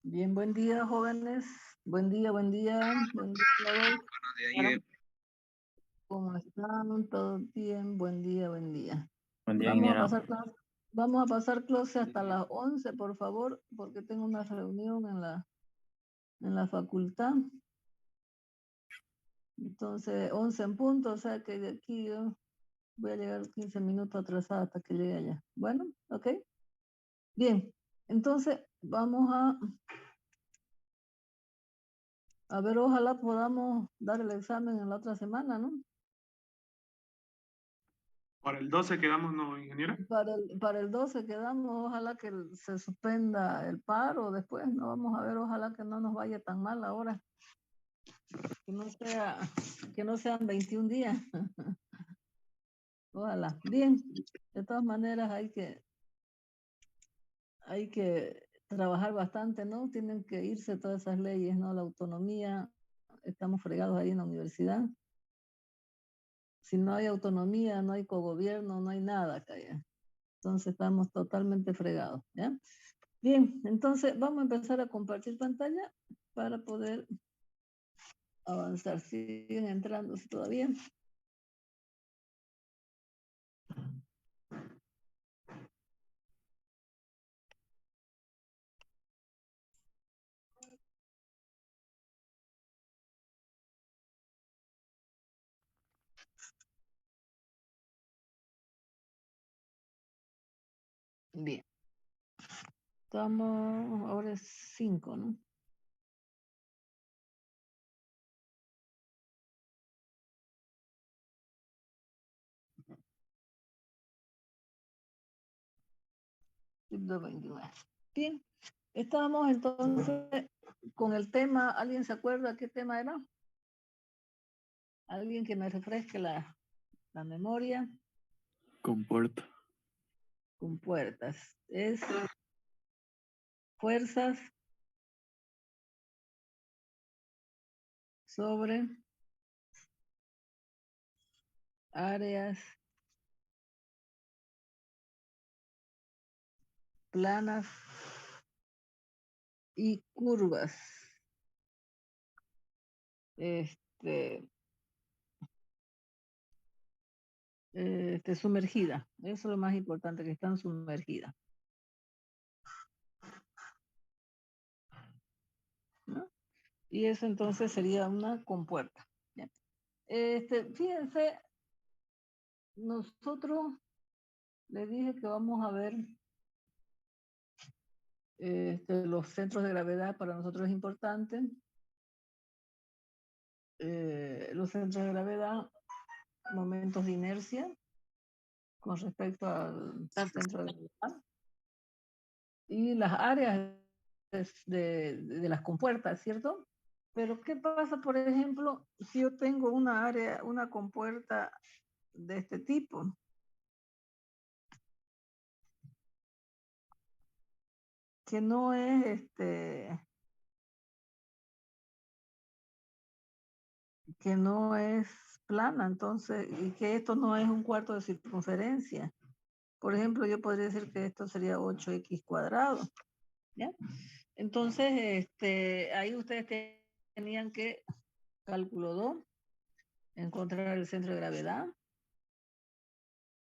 Bien, buen día, jóvenes. Buen día, buen día. Buen día a todos. ¿Cómo están? ¿Todo bien? Buen día, buen día. Buen día, Vamos a ingeniero. pasar clase hasta las 11, por favor, porque tengo una reunión en la facultad. Entonces, 11 en punto, o sea que de aquí yo voy a llegar 15 minutos atrasada hasta que llegue allá. Bueno, ok. Bien, entonces vamos a ver, ojalá podamos dar el examen en la otra semana, ¿no? Para el 12 quedamos, ¿no, ingeniera? Para el 12 quedamos, ojalá que se suspenda el paro después, no vamos a ver, ojalá que no nos vaya tan mal ahora, que no sean 21 días, ojalá. Bien, de todas maneras hay que trabajar bastante, ¿no? Tienen que irse todas esas leyes, ¿no? La autonomía, estamos fregados ahí en la universidad. Si no hay autonomía, no hay cogobierno, no hay nada acá ya. Entonces estamos totalmente fregados, ¿ya? Bien, entonces vamos a empezar a compartir pantalla para poder avanzar. Siguen entrando todavía. Bien. Estamos, ahora es 5, ¿no? Bien, estábamos entonces con el tema, ¿alguien se acuerda qué tema era? ¿Alguien que me refresque la memoria? Compuerta. Con puertas. Es fuerzas sobre áreas planas y curvas. Sumergida. Eso es lo más importante, que están sumergidas, ¿no? Y eso entonces sería una compuerta, ¿ya? Fíjense, nosotros les dije que vamos a ver los centros de gravedad, para nosotros es importante. Los centros de gravedad, momentos de inercia con respecto al centro de gravedad, y las áreas de las compuertas, ¿cierto? Pero ¿qué pasa, por ejemplo, si yo tengo una área, una compuerta de este tipo? Que no es que no es plana, entonces, y que esto no es un cuarto de circunferencia. Por ejemplo, yo podría decir que esto sería 8x cuadrado, ¿ya? Entonces, ahí ustedes tenían que, cálculo 2, encontrar el centro de gravedad,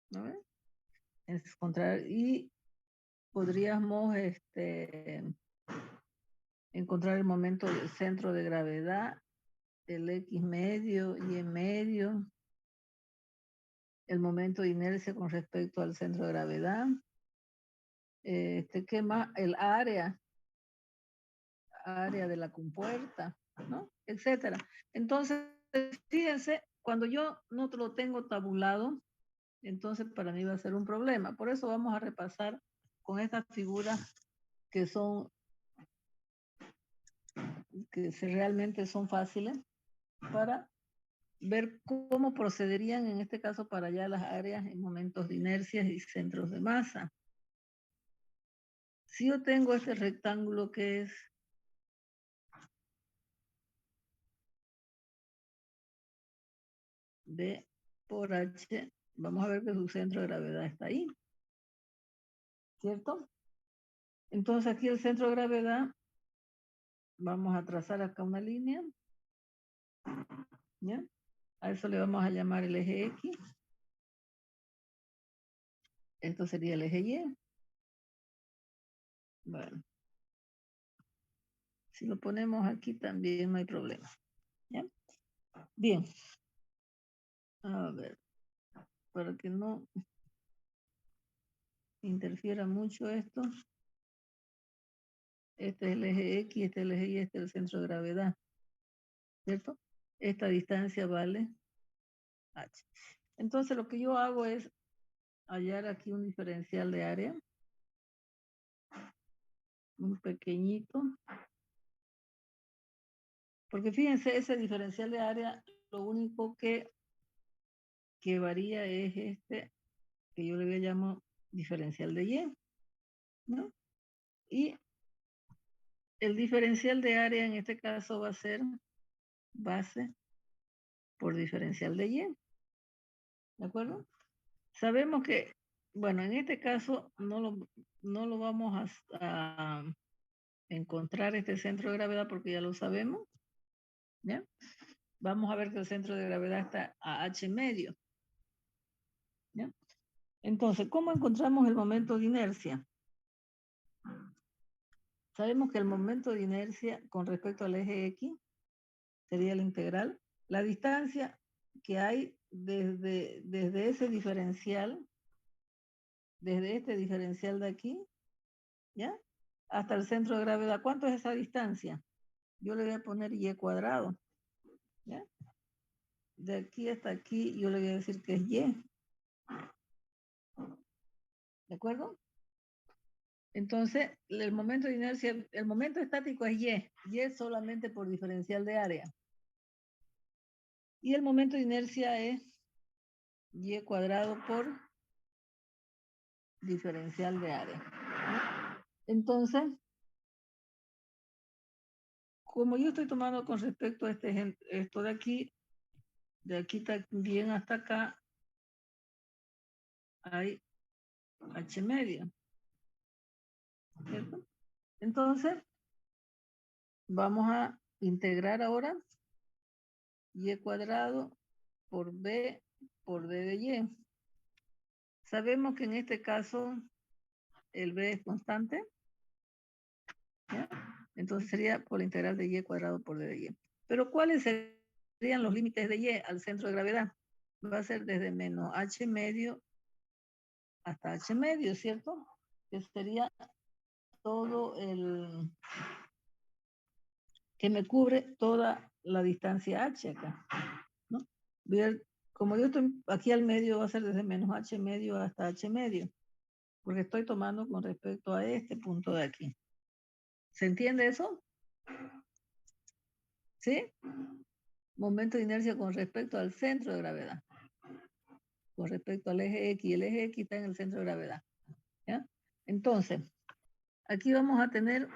¿no? Encontrar, y podríamos encontrar el momento del centro de gravedad, el X medio, Y medio, el momento de inercia con respecto al centro de gravedad, ¿qué más? El área de la compuerta, ¿no? Etcétera. Entonces, fíjense, cuando yo no lo tengo tabulado, entonces para mí va a ser un problema. Por eso vamos a repasar con estas figuras que son, realmente son fáciles, para ver cómo procederían en este caso para allá las áreas en momentos de inercia y centros de masa. Si yo tengo este rectángulo que es B por H, vamos a ver que su centro de gravedad está ahí, ¿cierto? Entonces aquí el centro de gravedad, vamos a trazar acá una línea, ¿ya? A eso le vamos a llamar el eje X. Esto sería el eje Y. Bueno, si lo ponemos aquí también no hay problema, ¿ya? Bien. A ver, para que no interfiera mucho esto. Este es el eje X, este es el eje Y, este es el centro de gravedad, ¿cierto? Esta distancia vale H. Entonces lo que yo hago es hallar aquí un diferencial de área, un pequeñito, porque fíjense, ese diferencial de área, lo único que varía es este, que yo le llamo diferencial de Y, ¿no? Y el diferencial de área en este caso va a ser base por diferencial de Y, ¿de acuerdo? Sabemos que, bueno, en este caso no lo vamos a encontrar este centro de gravedad porque ya lo sabemos, ¿ya? Vamos a ver que el centro de gravedad está a H medio, ¿ya? Entonces, ¿cómo encontramos el momento de inercia? Sabemos que el momento de inercia con respecto al eje X sería la integral. La distancia que hay desde ese diferencial, desde este diferencial de aquí, ¿ya? Hasta el centro de gravedad. ¿Cuánto es esa distancia? Yo le voy a poner Y cuadrado, ¿ya? De aquí hasta aquí yo le voy a decir que es Y. ¿De acuerdo? Entonces, el momento de inercia, el momento estático es Y. Y es solamente por diferencial de área. Y el momento de inercia es Y cuadrado por diferencial de área, ¿no? Entonces, como yo estoy tomando con respecto a esto de aquí también hasta acá, hay H medio, ¿cierto? Entonces, vamos a integrar ahora Y cuadrado por B por D de Y. Sabemos que en este caso el B es constante, ¿ya? Entonces sería por la integral de Y cuadrado por D de Y. Pero ¿cuáles serían los límites de Y al centro de gravedad? Va a ser desde menos H medio hasta H medio, ¿cierto? Que sería todo que me cubre toda la distancia H acá, ¿no? Como yo estoy aquí al medio, va a ser desde menos H medio hasta H medio, porque estoy tomando con respecto a este punto de aquí. ¿Se entiende eso? ¿Sí? Momento de inercia con respecto al centro de gravedad, con respecto al eje X. El eje X está en el centro de gravedad, ¿ya? Entonces, aquí vamos a tener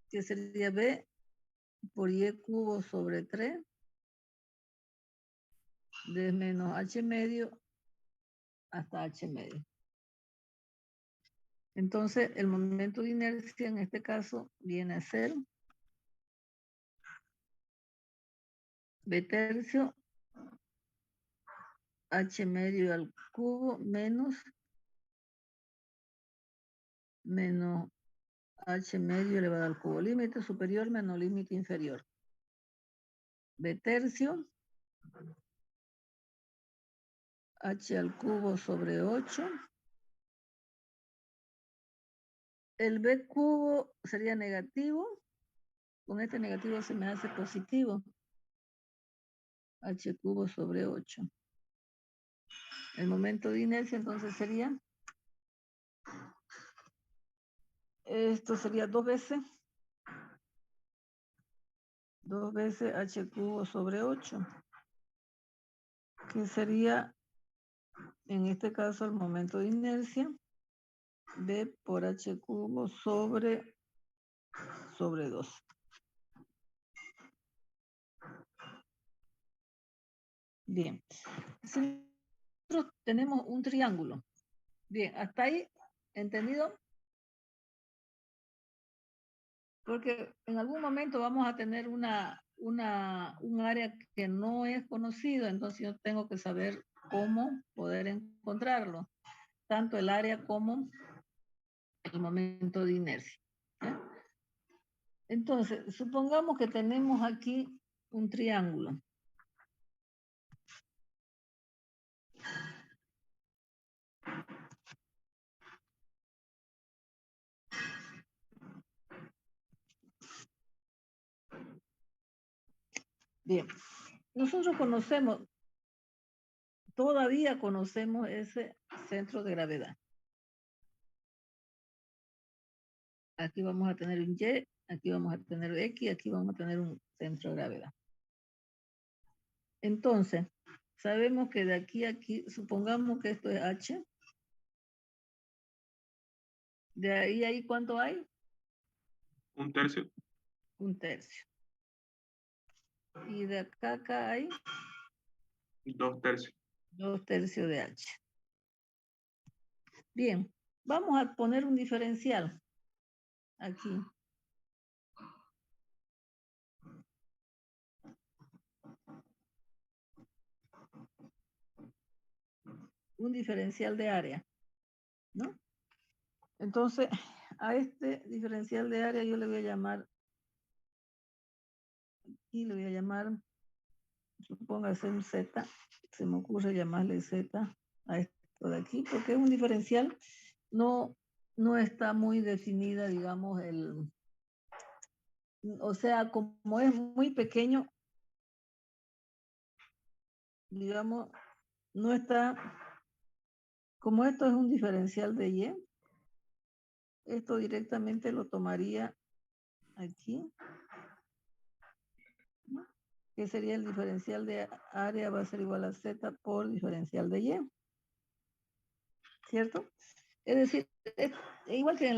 que sería B por Y cubo sobre 3 de menos H medio hasta H medio. Entonces, el momento de inercia en este caso viene a ser B tercio H medio al cubo menos H medio elevado al cubo. Límite superior menos límite inferior. B tercio H al cubo sobre 8. El B cubo sería negativo. Con este negativo se me hace positivo. H cubo sobre 8. El momento de inercia entonces sería, esto sería 2 veces H cubo sobre 8, que sería en este caso el momento de inercia, B por H cubo sobre 2. Bien. Si nosotros tenemos un triángulo. Bien, hasta ahí, ¿entendido? Porque en algún momento vamos a tener un área que no es conocido, entonces yo tengo que saber cómo poder encontrarlo, tanto el área como el momento de inercia. ¿Ya? Entonces, supongamos que tenemos aquí un triángulo. Bien, nosotros todavía conocemos ese centro de gravedad. Aquí vamos a tener un Y, aquí vamos a tener X, aquí vamos a tener un centro de gravedad. Entonces, sabemos que de aquí a aquí, supongamos que esto es H. De ahí a ahí, ¿cuánto hay? 1/3. 1/3. Y de acá a acá hay 2/3. 2/3 de H. Bien, vamos a poner un diferencial aquí. Un diferencial de área, ¿no? Entonces, a este diferencial de área yo le voy a llamar, y le voy a llamar, supóngase un Z, se me ocurre llamarle Z a esto de aquí, porque es un diferencial, no está muy definida, digamos, o sea, como es muy pequeño, digamos, no está, como esto es un diferencial de Y, esto directamente lo tomaría aquí, ¿no? Que sería el diferencial de área va a ser igual a Z por diferencial de Y, ¿cierto? Es decir, igual que en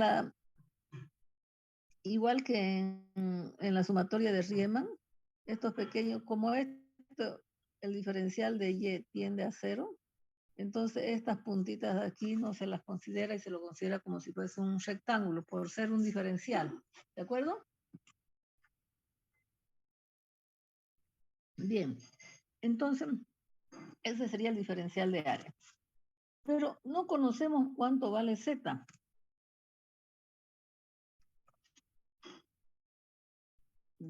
la sumatoria de Riemann, estos pequeños, como esto, el diferencial de Y tiende a 0, entonces estas puntitas de aquí no se las considera y se lo considera como si fuese un rectángulo por ser un diferencial, ¿de acuerdo? Bien, entonces ese sería el diferencial de área. Pero no conocemos cuánto vale Z.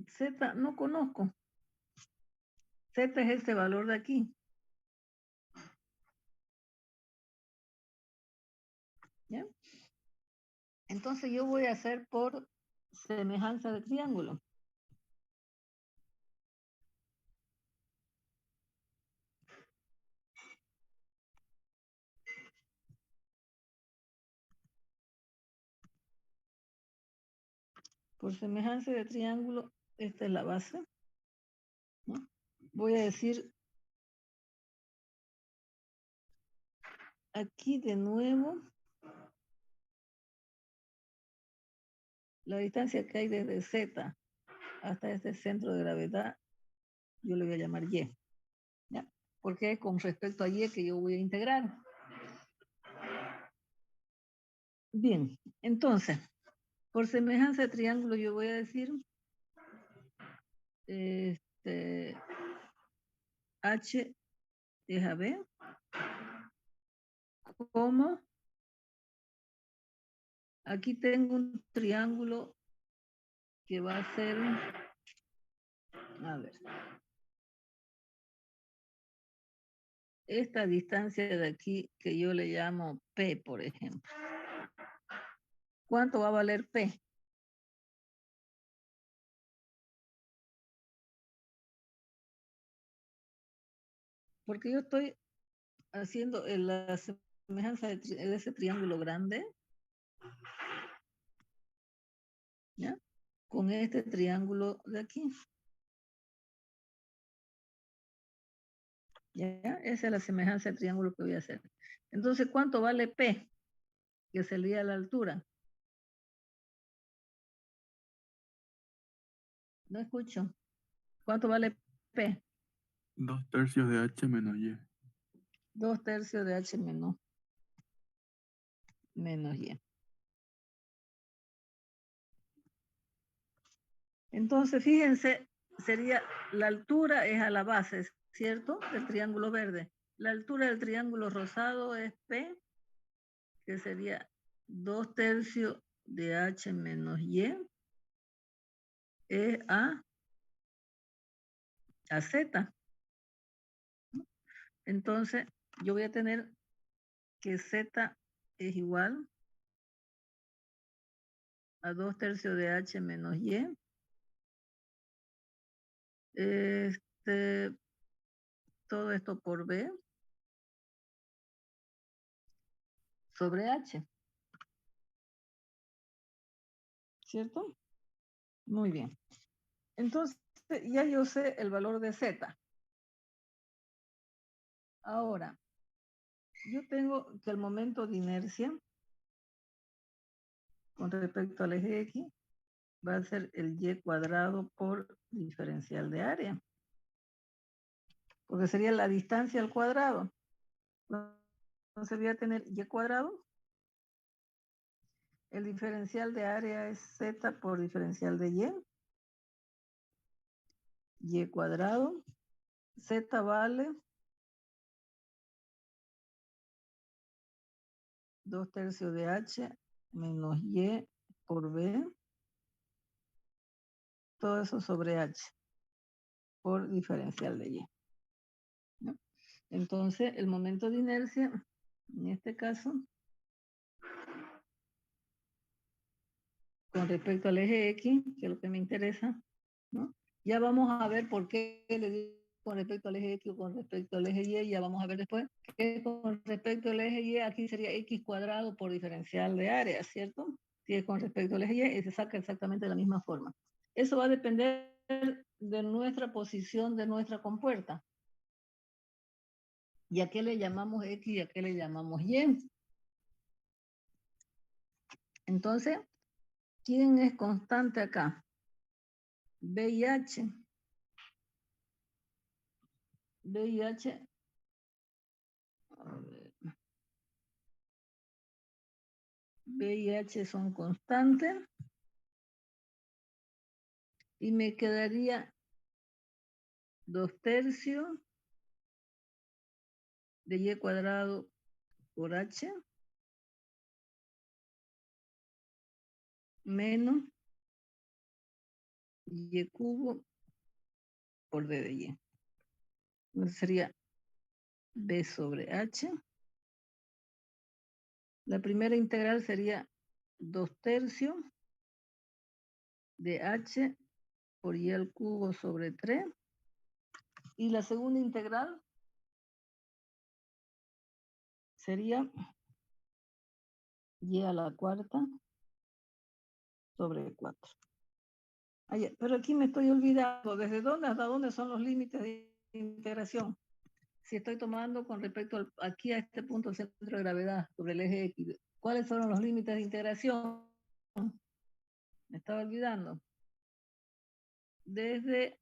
Z no conozco. Z es este valor de aquí. ¿Ya? Entonces yo voy a hacer por semejanza de triángulo. Por semejanza de triángulo, esta es la base, ¿no? Voy a decir aquí de nuevo la distancia que hay desde Z hasta este centro de gravedad, yo le voy a llamar Y, ¿ya? Porque es con respecto a Y que yo voy a integrar. Bien, entonces, por semejanza de triángulo yo voy a decir H es a B, como aquí tengo un triángulo que va a ser, a ver, esta distancia de aquí que yo le llamo P, por ejemplo. ¿Cuánto va a valer P? Porque yo estoy haciendo la semejanza de ese triángulo grande, ¿ya? Con este triángulo de aquí. ¿Ya? Esa es la semejanza de triángulo que voy a hacer. Entonces, ¿cuánto vale P? Que sería la altura. No escucho. ¿Cuánto vale P? 2/3 de H menos Y. 2/3 de H menos Y. Entonces, fíjense, sería, la altura es a la base, ¿cierto? Del triángulo verde. La altura del triángulo rosado es P, que sería 2/3 de H menos Y, es a Z. Entonces, yo voy a tener que Z es igual a 2/3 de H menos Y. Todo esto por B sobre H. ¿Cierto? Muy bien. Entonces, ya yo sé el valor de Z. Ahora, yo tengo que el momento de inercia con respecto al eje X va a ser el Y cuadrado por diferencial de área. Porque sería la distancia al cuadrado. Entonces voy a tener Y cuadrado. El diferencial de área es Z por diferencial de Y. Y cuadrado. Z vale 2/3 de H menos Y por B. Todo eso sobre H por diferencial de Y. ¿No? Entonces, el momento de inercia, en este caso, con respecto al eje X, que es lo que me interesa, ¿no? Ya vamos a ver por qué le digo con respecto al eje X o con respecto al eje Y, ya vamos a ver después que con respecto al eje Y, aquí sería X cuadrado por diferencial de área, ¿cierto? Si es con respecto al eje Y, se saca exactamente de la misma forma. Eso va a depender de nuestra posición de nuestra compuerta. ¿Y a qué le llamamos X y a qué le llamamos Y? Entonces, ¿quién es constante acá? B y H. B y H. A ver. B y H son constantes. Y me quedaría 2/3 de Y cuadrado por H menos Y cubo por D de Y. Entonces sería B sobre H. La primera integral sería 2/3 de H por Y al cubo sobre 3. Y la segunda integral sería Y a la cuarta sobre 4. Pero aquí me estoy olvidando, ¿desde dónde hasta dónde son los límites de integración? Si estoy tomando con respecto aquí a este punto del centro de gravedad sobre el eje X, ¿cuáles fueron los límites de integración? Me estaba olvidando. Desde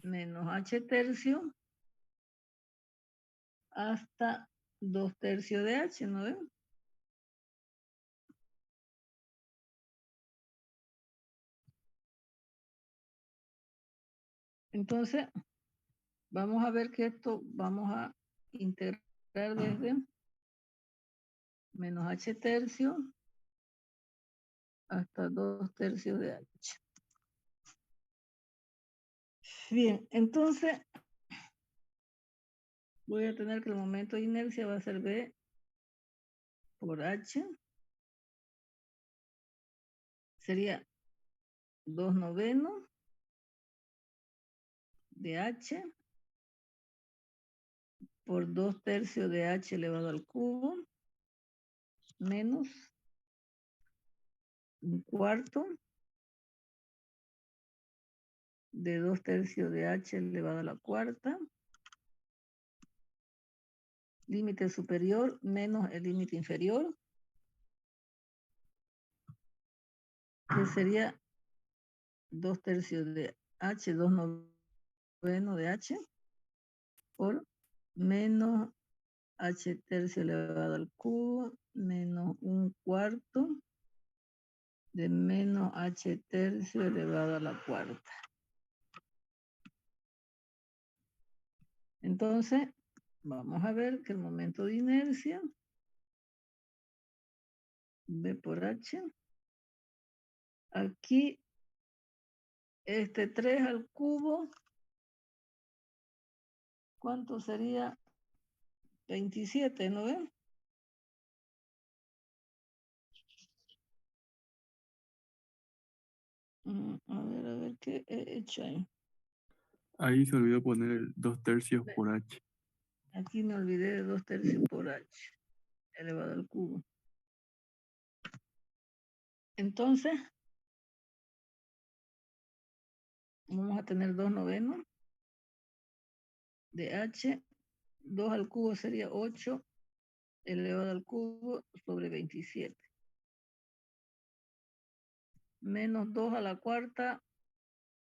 menos H/3 hasta 2/3 de H, ¿no ven? Entonces, vamos a ver que esto vamos a integrar desde menos H/3 hasta 2/3 de H. Bien, entonces voy a tener que el momento de inercia va a ser B por H. Sería 2/9 de H por 2/3 de H elevado al cubo menos 1/4 de 2/3 de H elevado a la cuarta, límite superior menos el límite inferior, que sería 2/3 de H, 2/9 de H, por menos h tercio elevado al cubo menos 1/4 de menos h tercio elevado a la cuarta. Entonces, vamos a ver que el momento de inercia, V por H, aquí, 3 al cubo, ¿cuánto sería? 27, ¿no ven? A ver, ¿qué he hecho ahí? Ahí se olvidó poner el 2/3 por H. Aquí me olvidé de 2/3 por H, elevado al cubo. Entonces, vamos a tener 2/9 de H, 2 al cubo sería 8 elevado al cubo sobre 27. Menos 2 a la cuarta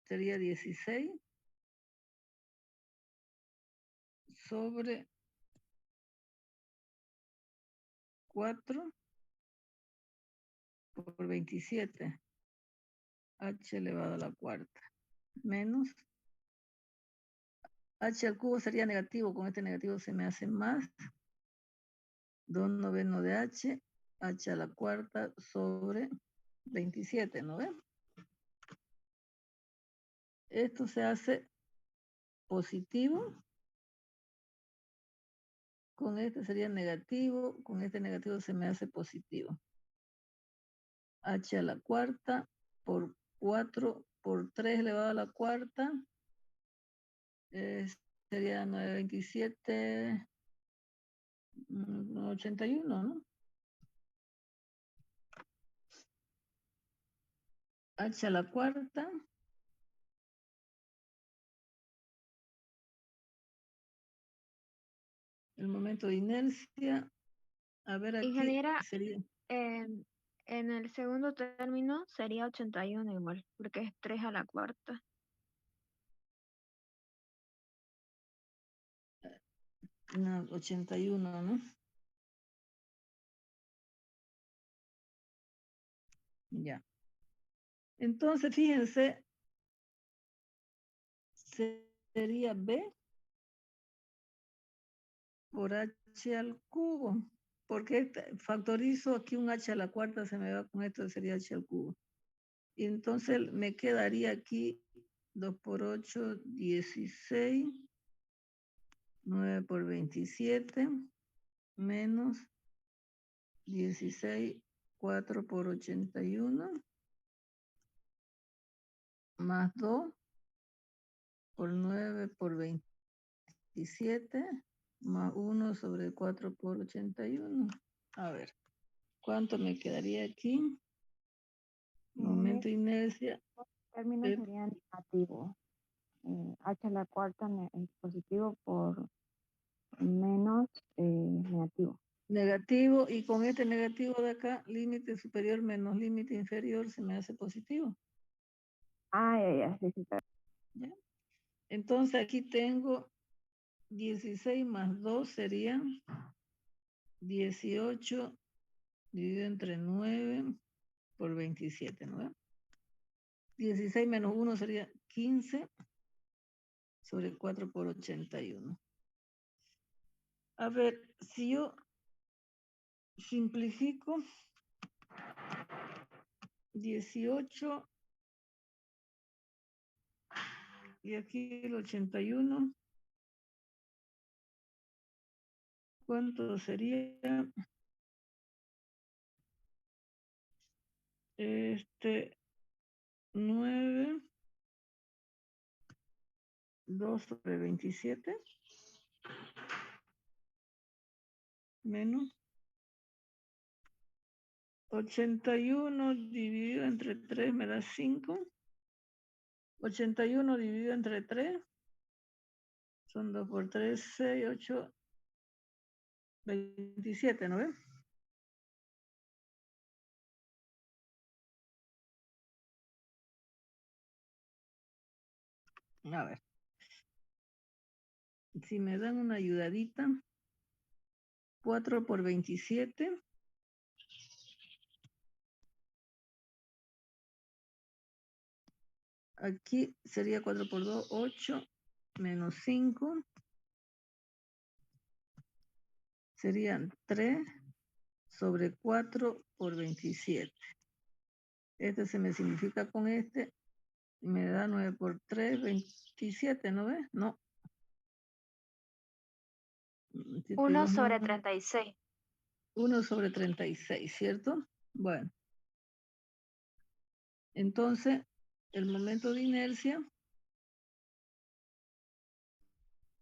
sería 16 sobre 4 por 27. H elevado a la cuarta. Menos H al cubo sería negativo. Con este negativo se me hace más. 2/9 de H. H a la cuarta sobre 27, ¿no ven? Esto se hace positivo. Con este sería negativo. Con este negativo se me hace positivo. H a la cuarta por 4 por 3 elevado a la cuarta. Sería 927, 81, ¿no? H a la cuarta. El momento de inercia. A ver aquí Ingeniera, sería. en el segundo término sería 81 igual, porque es 3 a la cuarta. No, 81, ¿no? Ya. Entonces, fíjense, sería B por H al cubo. Porque factorizo aquí un H a la cuarta, se me va con esto, sería H al cubo. Y entonces me quedaría aquí 2 por 8, 16. 9 por 27, menos 16, 4 por 81, más 2 por 9 por 27, más 1 sobre 4 por 81. A ver, ¿cuánto me quedaría aquí? Momento de inercia. Términos serían negativos. H a la cuarta es positivo por menos negativo. Negativo, y con este negativo de acá, límite superior menos límite inferior, se me hace positivo. Ah, ya, sí, está. ¿Ya? Entonces aquí tengo 16 más 2 serían 18 dividido entre 9 por 27, ¿no? 16 menos 1 sería 15 sobre 4 por 81. A ver, si yo simplifico 18 y aquí el 81, ¿cuánto sería? 9, 2 sobre 27, menos 81 dividido entre 3 me da 5. 81 dividido entre 3 son 2 por 3, 6, 8, 27, ¿no ves? A ver. Si me dan una ayudadita, 4 por 27. Aquí sería 4 por 2, 8, menos 5. Serían 3 sobre 4 por 27. Este se me simplifica con este. Me da 9 por 3, 27, ¿no ves? No. 1 sobre 36. 1 sobre 36, ¿cierto? Bueno. Entonces, el momento de inercia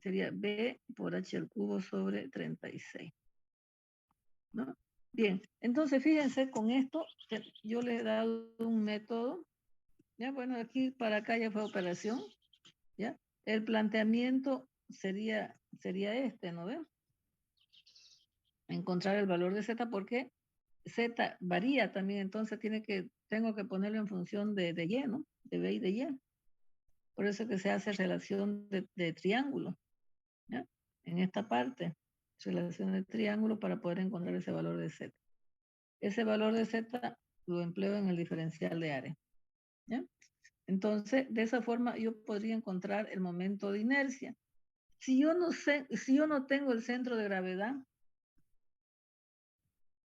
sería B por H al cubo sobre 36. ¿No? Bien, entonces fíjense, con esto yo le he dado un método. Ya, bueno, aquí para acá ya fue operación. ¿Ya? El planteamiento sería este, ¿no ven? Encontrar el valor de Z, porque Z varía también, entonces tengo que ponerlo en función de Y, ¿no? De B y de Y. Por eso que se hace relación de triángulo, ¿ya? En esta parte, relación de triángulo para poder encontrar ese valor de Z. Ese valor de Z lo empleo en el diferencial de área, ¿ya? Entonces, de esa forma yo podría encontrar el momento de inercia. Si yo no tengo el centro de gravedad,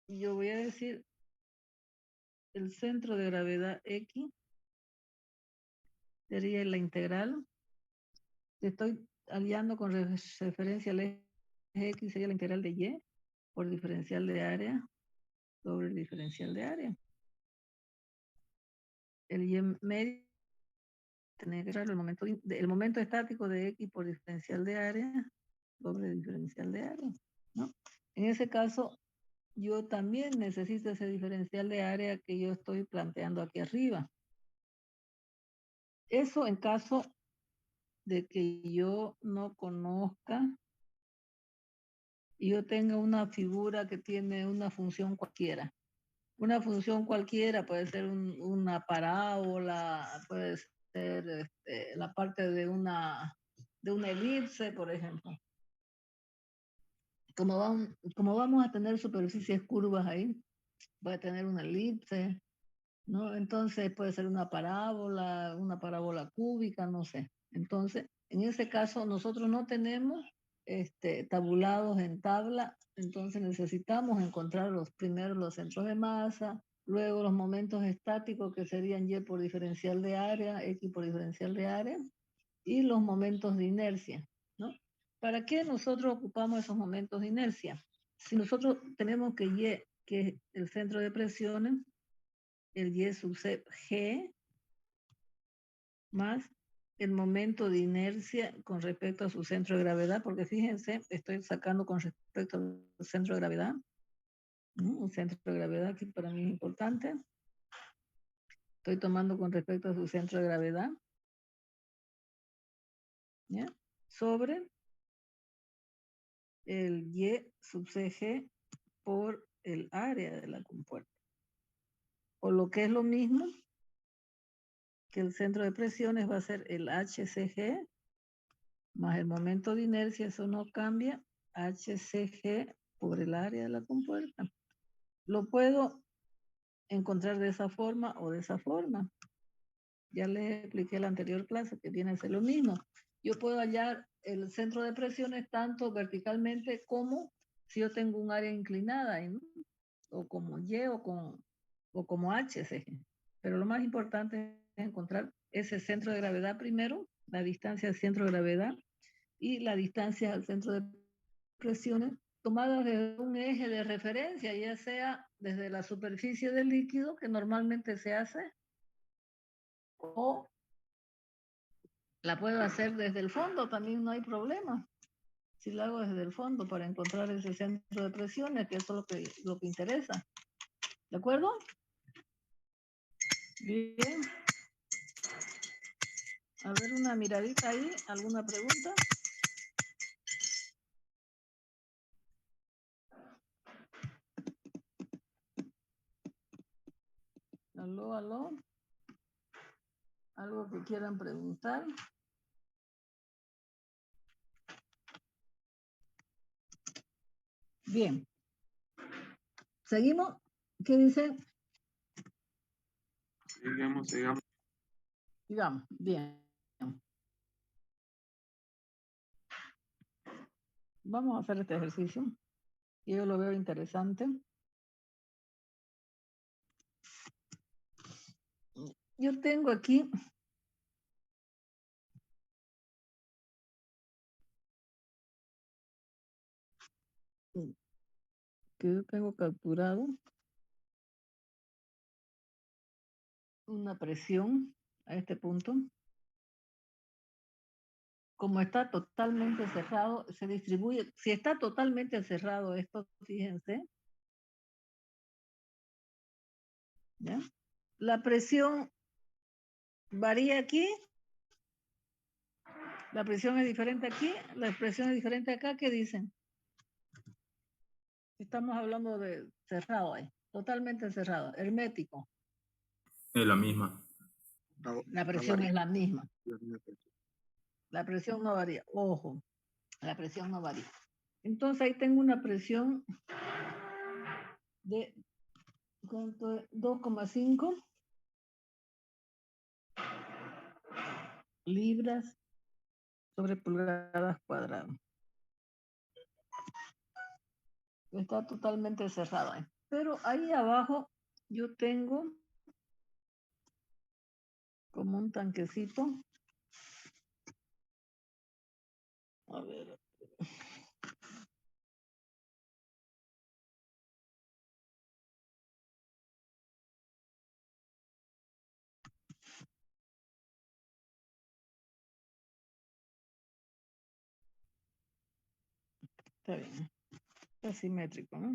yo voy a decir el centro de gravedad X sería la integral. Estoy aliando con referencia al eje X, sería la integral de Y por diferencial de área sobre el diferencial de área. El Y medio tiene que ser el momento estático de X por diferencial de área sobre el diferencial de área, ¿no? En ese caso, yo también necesito ese diferencial de área que yo estoy planteando aquí arriba. Eso en caso de que yo no conozca y yo tenga una figura que tiene una función cualquiera. Una función cualquiera puede ser una parábola, puede ser la parte de una elipse, por ejemplo. Como vamos a tener superficies curvas ahí, va a tener una elipse, ¿no? Entonces puede ser una parábola cúbica, no sé. Entonces, en ese caso, nosotros no tenemos tabulados en tabla, entonces necesitamos encontrar primero los centros de masa, luego los momentos estáticos que serían Y por diferencial de área, X por diferencial de área, y los momentos de inercia, ¿no? ¿Para qué nosotros ocupamos esos momentos de inercia? Si nosotros tenemos que Y, que es el centro de presiones, el Y sub C G más el momento de inercia con respecto a su centro de gravedad, porque fíjense, estoy sacando con respecto al centro de gravedad, ¿no? Un centro de gravedad que para mí es importante. Estoy tomando con respecto a su centro de gravedad, ¿ya? Sobre el Y sub CG por el área de la compuerta. O lo que es lo mismo, que el centro de presiones va a ser el HCG más el momento de inercia, eso no cambia, HCG por el área de la compuerta. Lo puedo encontrar de esa forma o de esa forma. Ya les expliqué en la anterior clase que viene a ser lo mismo. Yo puedo hallar el centro de presiones tanto verticalmente como si yo tengo un área inclinada, ¿no? O como Y o como HCG. Pero lo más importante es encontrar ese centro de gravedad primero, la distancia del centro de gravedad, y la distancia al centro de presiones tomadas desde un eje de referencia, ya sea desde la superficie del líquido, que normalmente se hace, o la puedo hacer desde el fondo, también no hay problema. Si la hago desde el fondo para encontrar ese centro de presiones, que eso es lo que interesa. ¿De acuerdo? Bien. A ver, una miradita ahí. ¿Alguna pregunta? Aló, aló. ¿Algo que quieran preguntar? Bien. ¿Seguimos? ¿Qué dice? Sigamos. Digamos, bien. Vamos a hacer este ejercicio. Yo lo veo interesante. Yo tengo aquí que yo tengo capturado una presión a este punto. Como está totalmente cerrado, se distribuye. Si está totalmente cerrado esto, fíjense, ¿ya? La presión varía aquí. La presión es diferente aquí. La presión es diferente acá. ¿Qué dicen? Estamos hablando de cerrado ahí. Totalmente cerrado. Hermético. Es la misma. La presión es la misma. La misma presión. La presión no varía. Ojo. La presión no varía. Entonces ahí tengo una presión de 2,5 libras sobre pulgadas cuadradas. Está totalmente cerrado ahí. Pero ahí abajo yo tengo como un tanquecito. A ver. Está bien. Está simétrico, ¿no?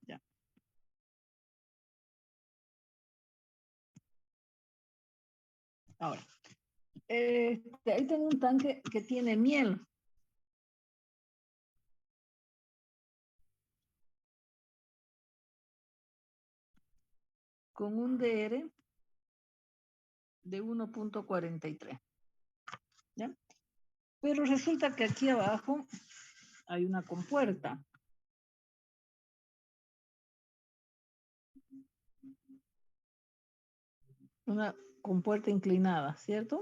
Ya. Ahora, ahí tengo un tanque que tiene miel. Con un DR de 1,43. ¿Ya? Pero resulta que aquí abajo hay una compuerta. Una compuerta inclinada, ¿cierto?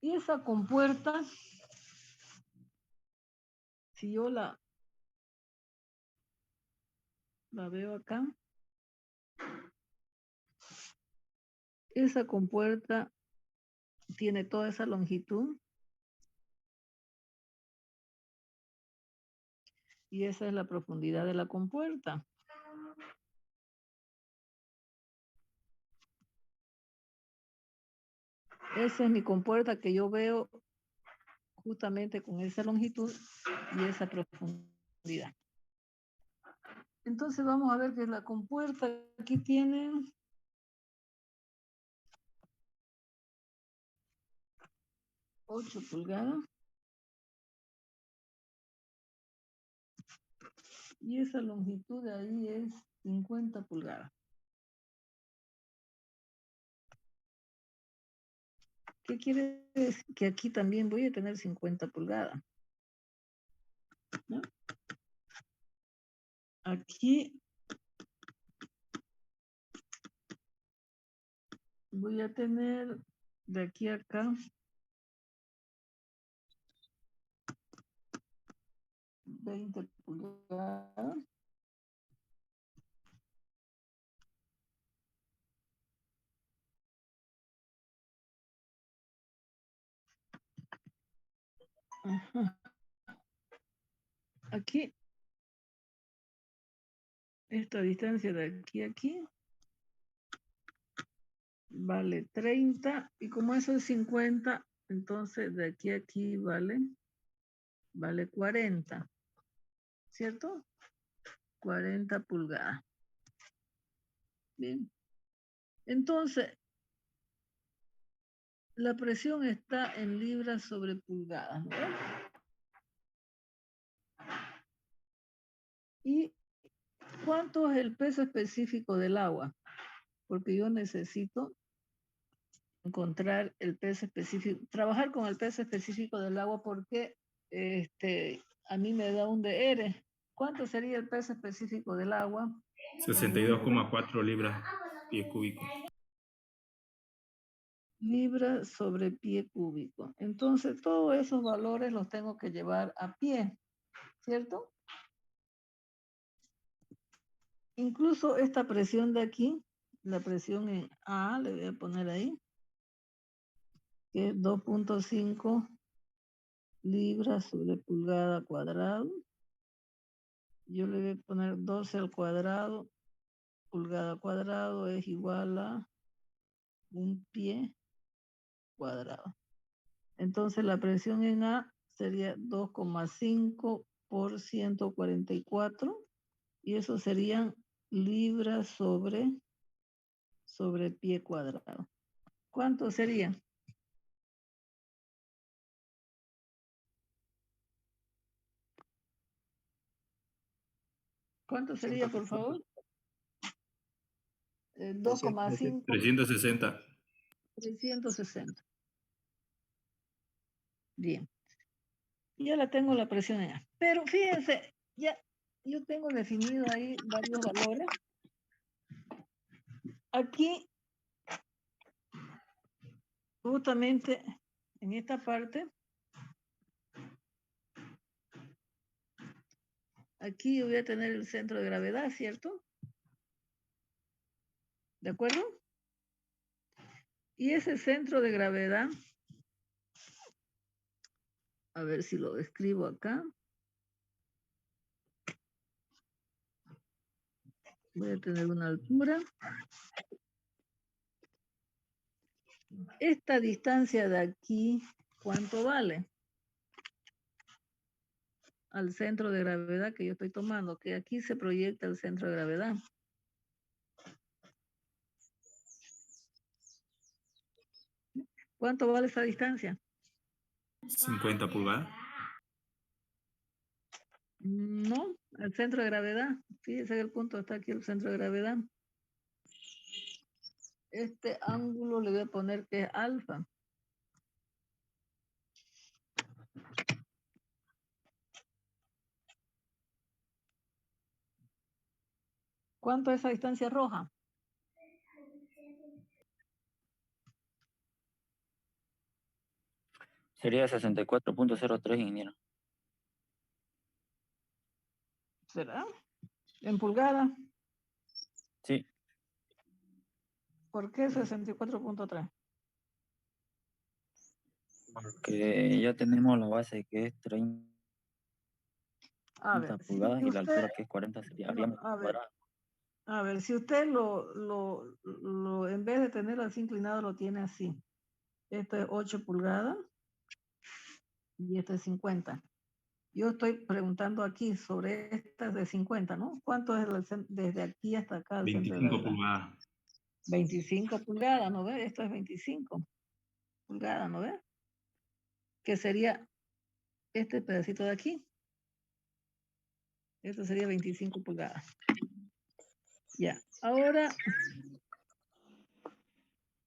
Y esa compuerta, si yo la veo acá, esa compuerta tiene toda esa longitud y esa es la profundidad de la compuerta. Esa es mi compuerta que yo veo justamente con esa longitud y esa profundidad. Entonces vamos a ver que la compuerta aquí tiene 8 pulgadas. Y esa longitud de ahí es 50 pulgadas. ¿Qué quiere decir? Que aquí también voy a tener 50 pulgadas. ¿No? Aquí voy a tener de aquí a acá 20 pulgadas. Ajá. Aquí, esta distancia de aquí a aquí vale 30 y como eso es 50, entonces de aquí a aquí vale 40, ¿cierto? 40 pulgadas. Bien. Entonces, la presión está en libras sobre pulgadas, ¿no? ¿Y cuánto es el peso específico del agua? porque yo necesito encontrar el peso específico, trabajar con el peso específico del agua porque a mí me da un DR. ¿Cuánto sería el peso específico del agua? 62,4 libras pie cúbico. Libras sobre pie cúbico. Entonces, todos esos valores los tengo que llevar a pie, ¿cierto? Incluso esta presión de aquí, la presión en A, le voy a poner ahí, que es 2.5 libras sobre pulgada cuadrado. Yo le voy a poner 12 al cuadrado, pulgada cuadrado es igual a un pie cuadrado. Entonces la presión en A sería 2,5 por 144 y eso serían libras sobre pie cuadrado. ¿Cuánto sería? ¿Cuánto sería, por favor? 2,5. 360. 360. Bien. Ya la tengo la presión en A. Pero fíjense, ya yo tengo definido ahí varios valores. Aquí, justamente en esta parte, aquí yo voy a tener el centro de gravedad, ¿cierto? ¿De acuerdo? Y ese centro de gravedad, a ver si lo escribo acá. Voy a tener una altura. Esta distancia de aquí, ¿cuánto vale? Al centro de gravedad que yo estoy tomando, que aquí se proyecta el centro de gravedad. ¿Cuánto vale esa distancia? 50 pulgadas. No, el centro de gravedad. Fíjese que el punto está aquí, el centro de gravedad. Este ángulo le voy a poner que es alfa. ¿Cuánto es esa distancia roja? Sería 64.03, ingeniero. ¿Será? ¿En pulgadas? Sí, ¿Por qué 64.3? porque ya tenemos la base que es 30 A ver, pulgadas si y la usted, altura que es 40 sería, no, haríamos cuadrado. a ver, si usted lo en vez de tenerlo así inclinado, lo tiene así. Esto es 8 pulgadas y esto es 50. Yo estoy preguntando aquí sobre estas de 50, ¿no? ¿Cuánto es desde aquí hasta acá el centro de 25 gravedad? pulgadas. 25 pulgadas, ¿no ve? Esto es 25 pulgadas, ¿no ve? Que sería este pedacito de aquí. Esto sería 25 pulgadas. Ya, ahora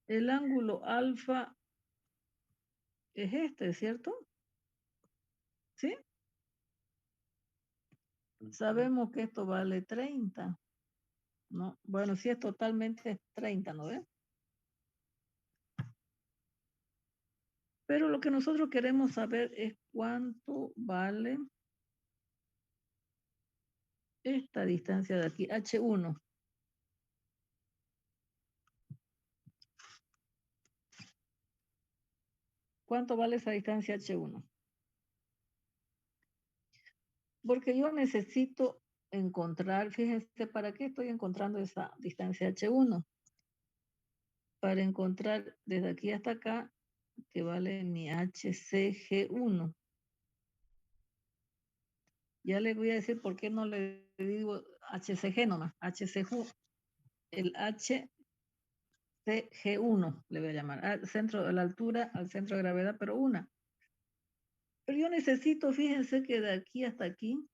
el ángulo alfa es este, ¿cierto? ¿Sí? Sabemos que esto vale 30, ¿no? Bueno, si es totalmente es 30, ¿no ve? Pero lo que nosotros queremos saber es cuánto vale esta distancia de aquí, H1. ¿Cuánto vale esa distancia H1? Porque yo necesito encontrar, fíjense, ¿para qué estoy encontrando esa distancia H1? Para encontrar desde aquí hasta acá, que vale mi HCG1. Ya les voy a decir por qué no le digo HCG nomás, HCG, el HCG1 le voy a llamar, al centro de la altura, al centro de gravedad, pero una. Pero yo necesito, fíjense que de aquí hasta aquí,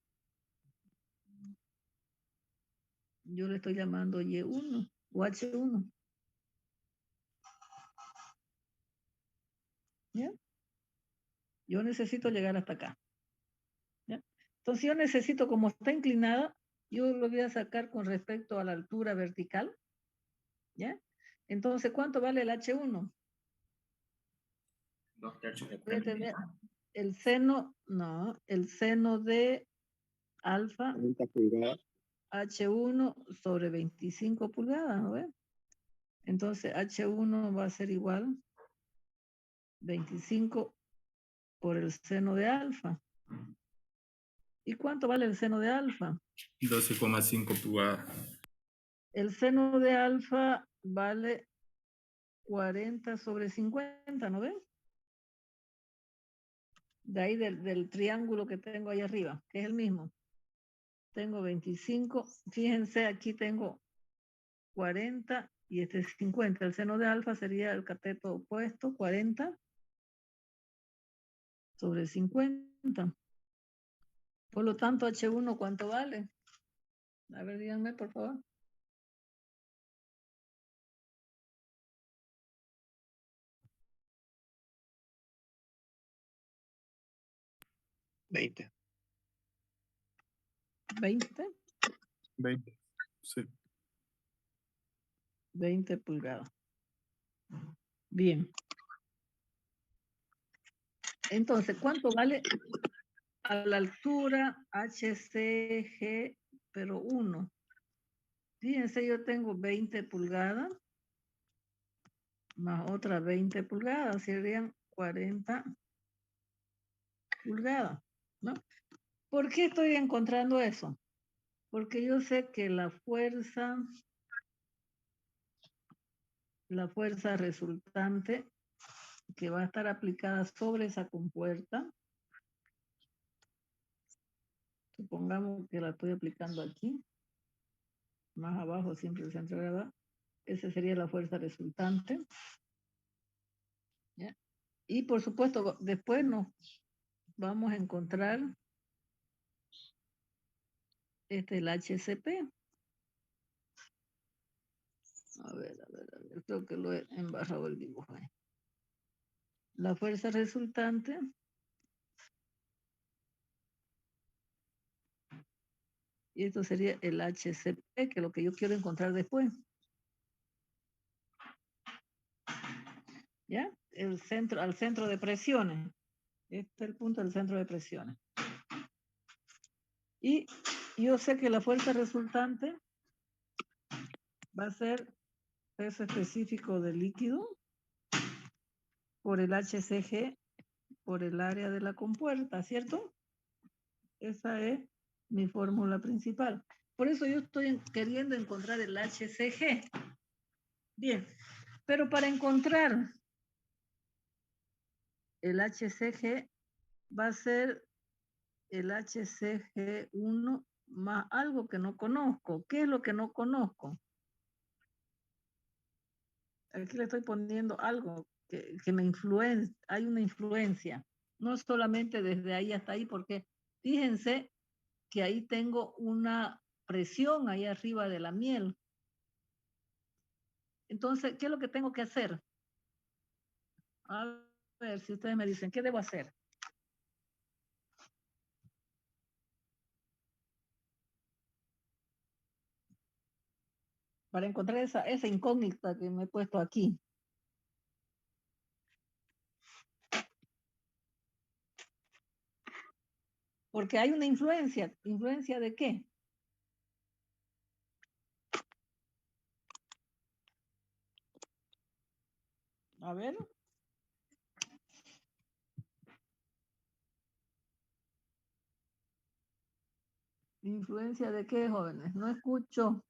yo le estoy llamando Y1, o H1. ¿Ya? Yo necesito llegar hasta acá. ¿Ya? Entonces yo necesito, como está inclinada, yo lo voy a sacar con respecto a la altura vertical. ¿Ya? Entonces, ¿cuánto vale el H1? 2/3 de Voy a 3. tener el seno, no, el seno de alfa 40 pulgadas. H1 sobre 25 pulgadas, ¿no ves? Entonces H1 va a ser igual 25 por el seno de alfa. ¿Y cuánto vale el seno de alfa? 12,5 pulgadas. El seno de alfa vale 40 sobre 50, ¿no ves? De ahí del triángulo que tengo ahí arriba, que es el mismo. Tengo 25, fíjense, aquí tengo 40 y este es 50. El seno de alfa sería el cateto opuesto, 40 sobre 50. Por lo tanto, H1, ¿cuánto vale? A ver, díganme, por favor. ¿20? 20, 20. Sí. 20 pulgadas. Bien. Entonces, ¿cuánto vale a la altura HCG, pero 1? Fíjense, yo tengo 20 pulgadas más otra 20 pulgadas, serían 40 pulgadas, ¿no? ¿Por qué estoy encontrando eso? Porque yo sé que la fuerza resultante que va a estar aplicada sobre esa compuerta, supongamos que la estoy aplicando aquí, más abajo siempre el centro de gravedad, esa sería la fuerza resultante. ¿Ya? Y por supuesto, después nos vamos a encontrar el HCP. A ver, creo que lo he embarrado el dibujo ahí. La fuerza resultante y esto sería el HCP, que es lo que yo quiero encontrar después. ¿Ya? Al centro de presiones. Este es el punto del centro de presiones. Y yo sé que la fuerza resultante va a ser peso específico del líquido por el HCG por el área de la compuerta, ¿cierto? Esa es mi fórmula principal. Por eso yo estoy queriendo encontrar el HCG. Bien, pero para encontrar el HCG va a ser el HCG1 más algo que no conozco. ¿Qué es lo que no conozco? Aquí le estoy poniendo algo que me influencia, hay una influencia. No solamente desde ahí hasta ahí, porque fíjense que ahí tengo una presión ahí arriba de la miel. Entonces, ¿qué es lo que tengo que hacer? A ver, si ustedes me dicen, ¿qué debo hacer? Para encontrar esa incógnita que me he puesto aquí. Porque hay una influencia. ¿Influencia de qué? A ver. ¿Influencia de qué, jóvenes? No escucho.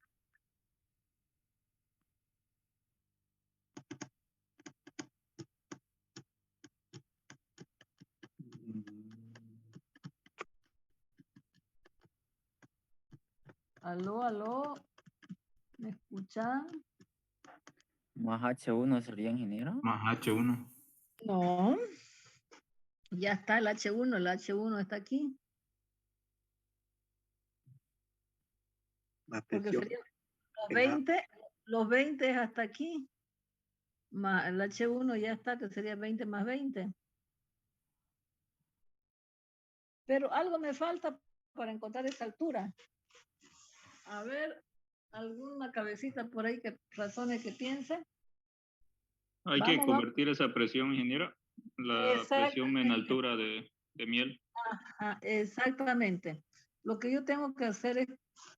Aló, aló. ¿Me escuchan? Más H1 sería, ingeniero. Más H1. No. Ya está el H1. El H1 está aquí. La Porque presión sería en la 20 los 20 es hasta aquí, más el H1 ya está, que sería 20 más 20. Pero algo me falta para encontrar esa altura. A ver, alguna cabecita por ahí que razone, que piense. Hay que Vamos. convertir esa presión, ingeniera, la presión en altura de miel. Exactamente. Lo que yo tengo que hacer es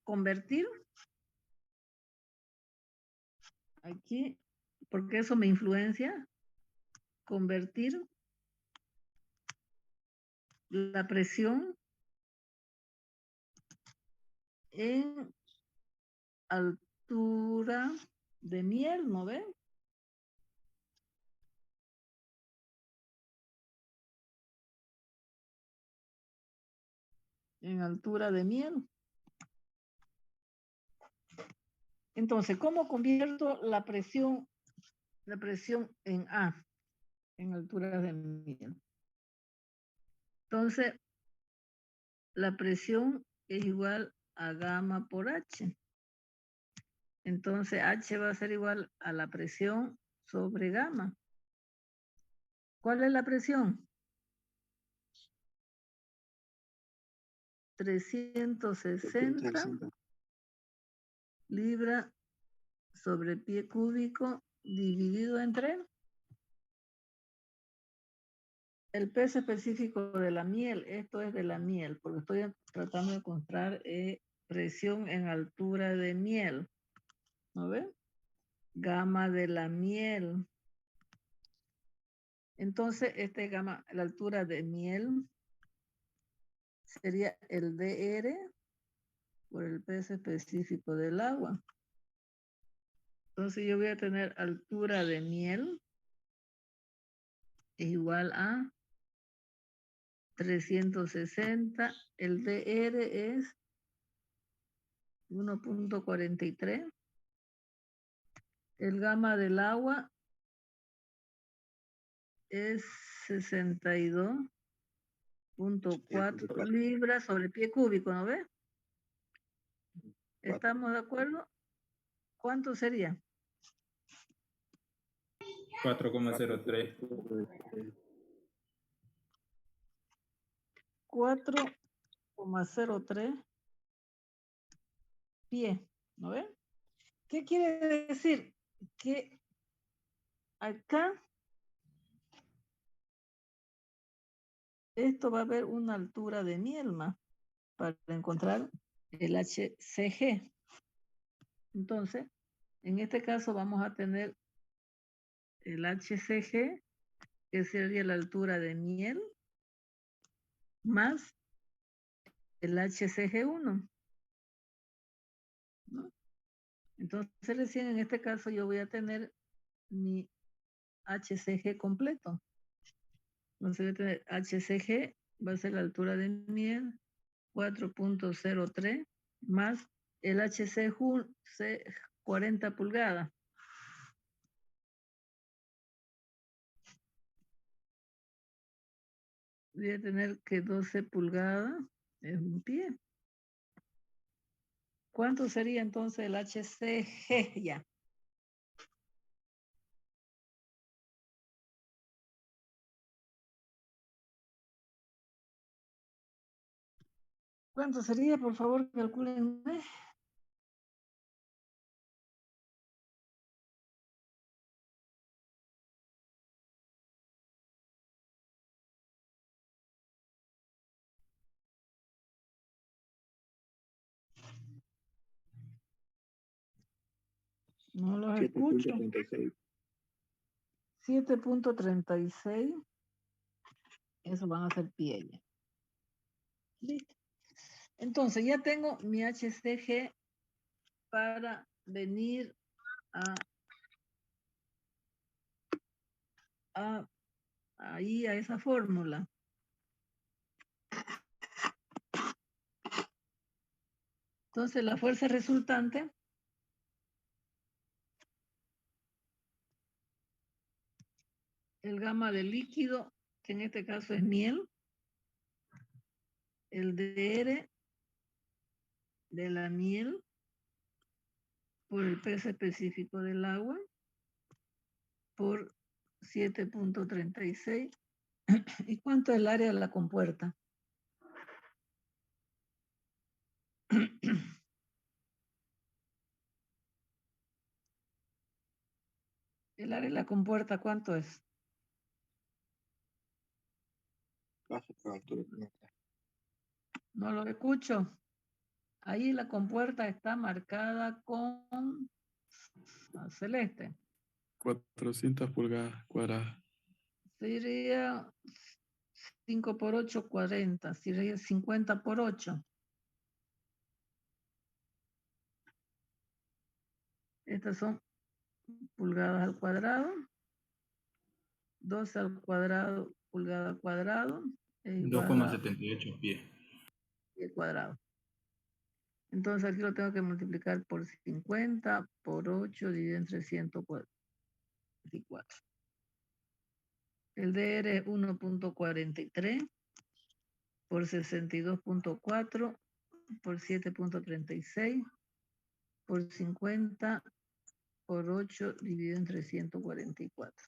convertir aquí, porque eso me influencia, convertir la presión en altura de miel, ¿no ven? En altura de miel. Entonces, ¿cómo convierto la presión en A, en altura de miel? Entonces, la presión es igual a gamma por H. Entonces, H va a ser igual a la presión sobre gamma. ¿Cuál es la presión? 360 libras sobre pie cúbico dividido entre el peso específico de la miel. Esto es de la miel, porque estoy tratando de encontrar presión en altura de miel. ¿No ven? Gamma de la miel. Entonces, gamma, la altura de miel sería el DR por el peso específico del agua. Entonces, yo voy a tener altura de miel es igual a 360. El DR es 1.43. El gamma del agua es 62.4 libras sobre pie cúbico, ¿no ves? ¿Estamos de acuerdo? ¿Cuánto sería? 4,03. 4,03 pie, ¿no ven? ¿Qué quiere decir? Que acá esto va a haber una altura de miel más para encontrar el HCG. Entonces, en este caso vamos a tener el HCG, que sería la altura de miel, más el HCG1. ¿No? Entonces, recién en este caso yo voy a tener mi HCG completo. Entonces voy a tener HCG, va a ser la altura de miel, 4.03, más el HC 40 pulgadas. Voy a tener que 12 pulgadas es un pie. ¿Cuánto sería entonces el HCG ya? ¿Cuánto sería? Por favor, calculenme. No los escucho. 7.36. Eso van a ser pie ya. Listo. Entonces ya tengo mi HCG para venir ahí a esa fórmula. Entonces la fuerza resultante el gamma del líquido, que en este caso es miel, el DR de la miel por el peso específico del agua por 7.36. ¿Y cuánto es el área de la compuerta? El área de la compuerta, ¿cuánto es? No lo escucho. Ahí la compuerta está marcada con celeste. 400 pulgadas cuadradas. Sería 5 por 8, 40. Sería 50 por 8. Estas son pulgadas al cuadrado. 12 al cuadrado, pulgada al cuadrado, es igual a 2,78 pies. pie cuadrado. Entonces aquí lo tengo que multiplicar por 50 por 8 dividido entre 144. El DR es 1.43 por 62.4 por 7.36 por 50 por 8 dividido entre 144.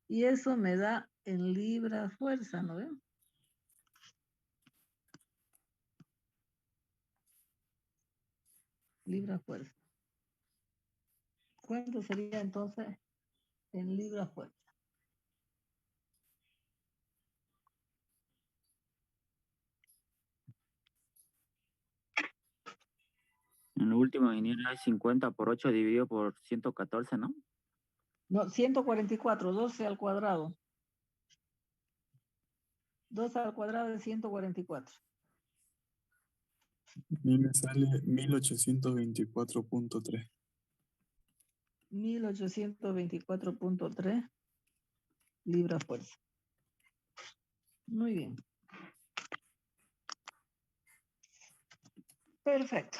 Y eso me da en libras fuerza, ¿no ven? Libras fuerza. ¿Cuánto sería entonces en libras fuerza? En lo último, ingeniero, hay 50 por 8 dividido por 114, ¿no? No, 144, 12 al cuadrado. 12 al cuadrado de 144. A mí me sale 1824.3. 1824.3 libras fuerza. Muy bien. Perfecto.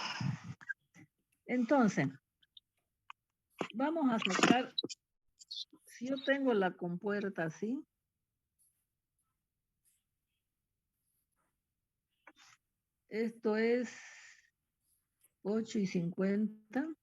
Entonces, vamos a sacar, si yo tengo la compuerta así, esto es 8.50.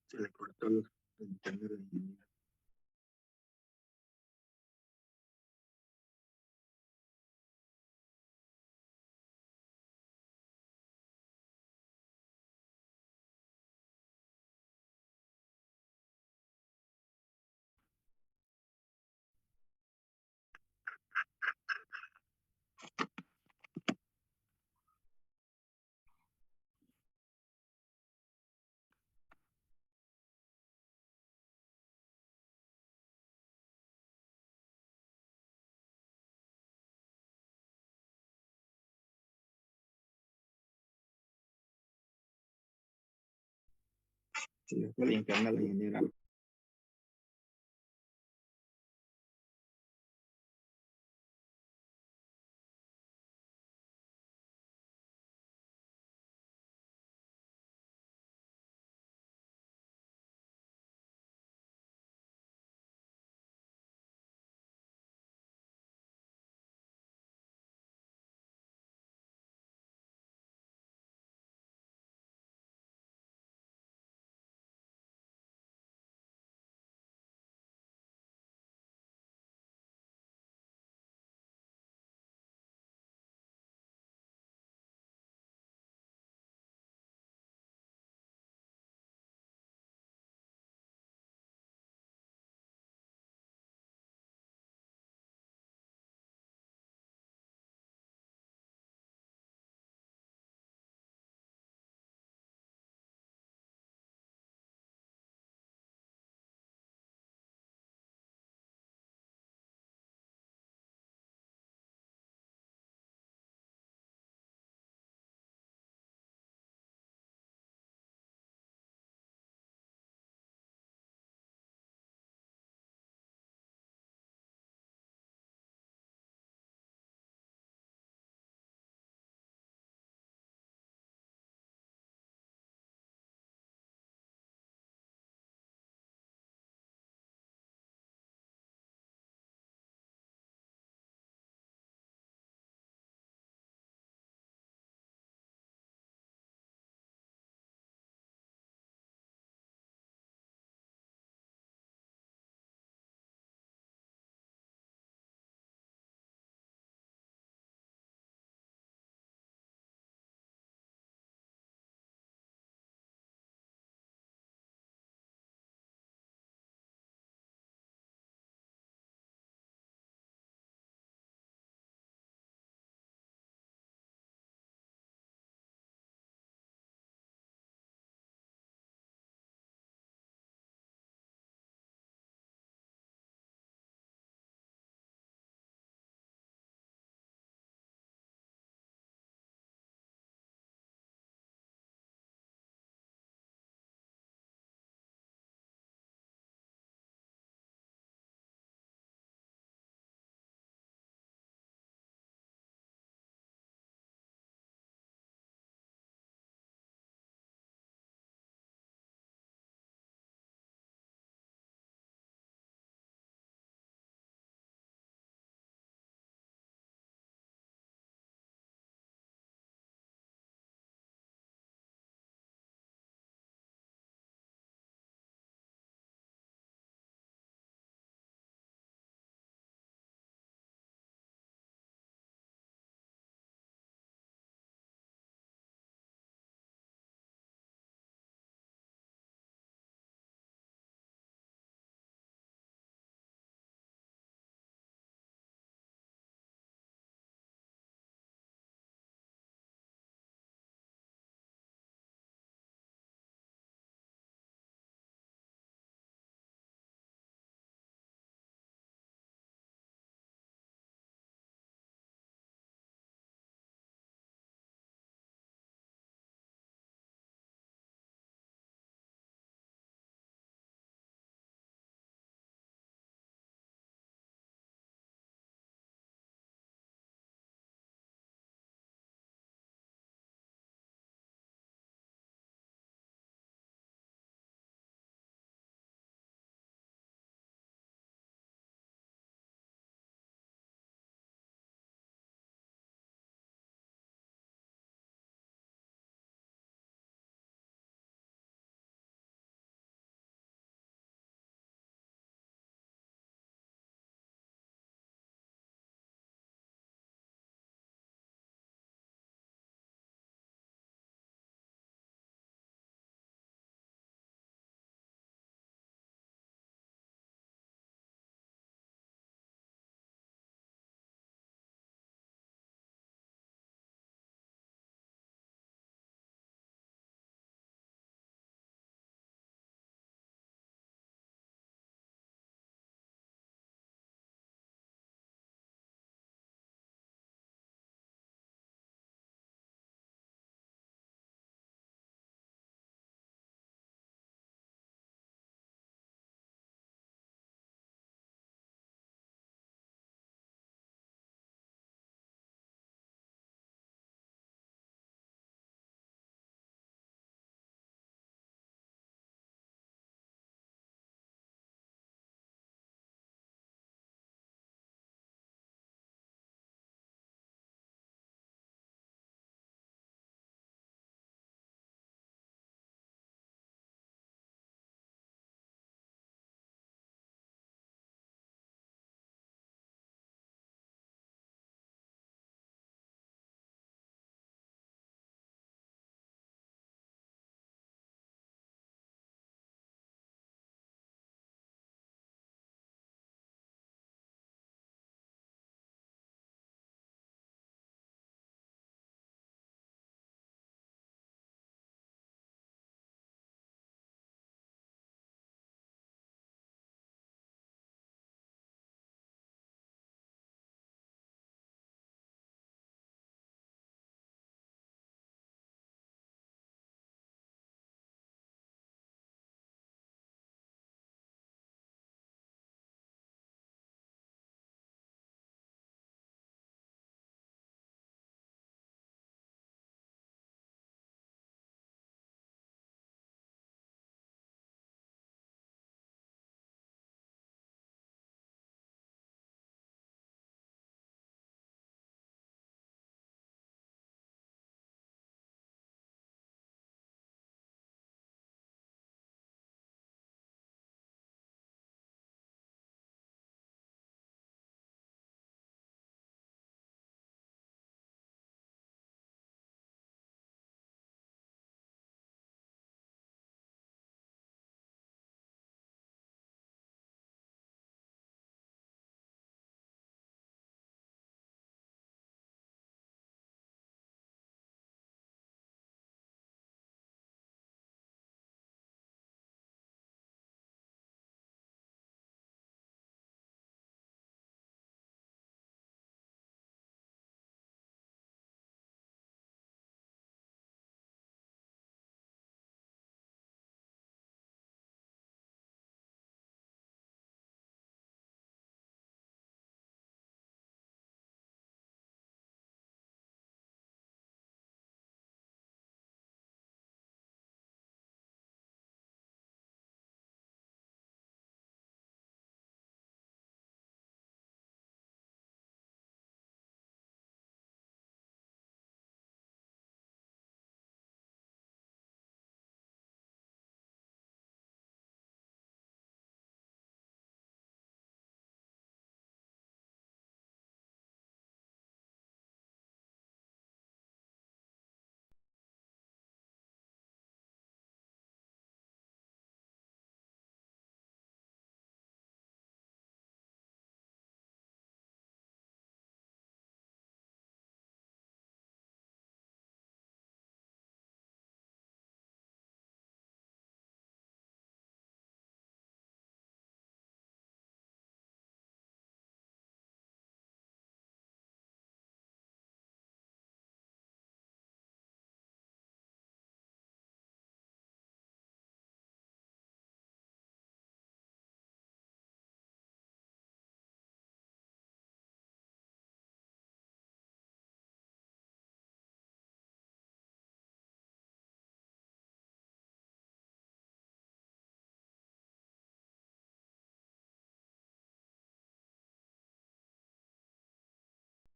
Se le cortó el internet del ingeniero. Se le fue el internet al ingeniero.